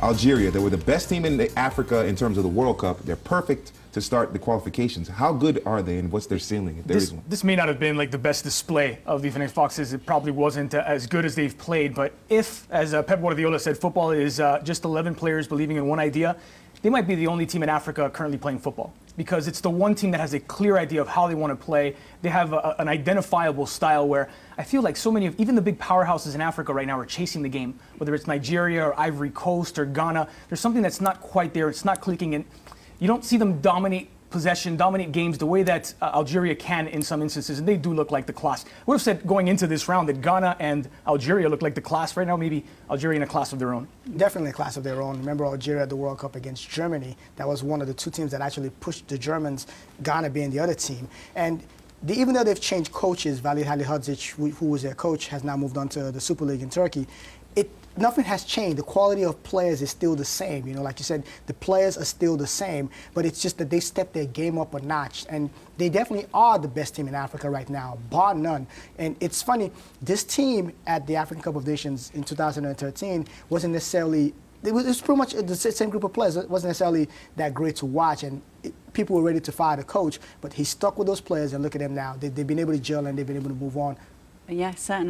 Algeria. They were the best team in Africa in terms of the World Cup. They're perfect to start the qualifications. How good are they, and what's their ceiling, if there is one? This may not have been like the best display of the Phoenix Foxes. It probably wasn't as good as they've played. But if, as Pep Guardiola said, football is just 11 players believing in one idea, they might be the only team in Africa currently playing football, because it's the one team that has a clear idea of how they want to play. They have an identifiable style where I feel like so many of, even the big powerhouses in Africa right now are chasing the game, whether it's Nigeria or Ivory Coast or Ghana. There's something that's not quite there. It's not clicking, and you don't see them dominate possession, dominate games the way that Algeria can in some instances, and they do look like the class. I would have said going into this round that Ghana and Algeria look like the class right now, maybe Algeria in a class of their own. Definitely a class of their own. Remember Algeria at the World Cup against Germany? That was one of the two teams that actually pushed the Germans, Ghana being the other team. And even though they've changed coaches, Vali Halilhodžić, who was their coach, has now moved on to the Super League in Turkey, nothing has changed. The quality of players is still the same. You know, like you said, the players are still the same, but it's just that they stepped their game up a notch, and they definitely are the best team in Africa right now, bar none. And it's funny, this team at the African Cup of Nations in 2013 wasn't necessarily, it was pretty much the same group of players. It wasn't necessarily that great to watch, and people were ready to fire the coach, but he stuck with those players, and look at them now. They've been able to gel, and they've been able to move on. Yeah, certainly.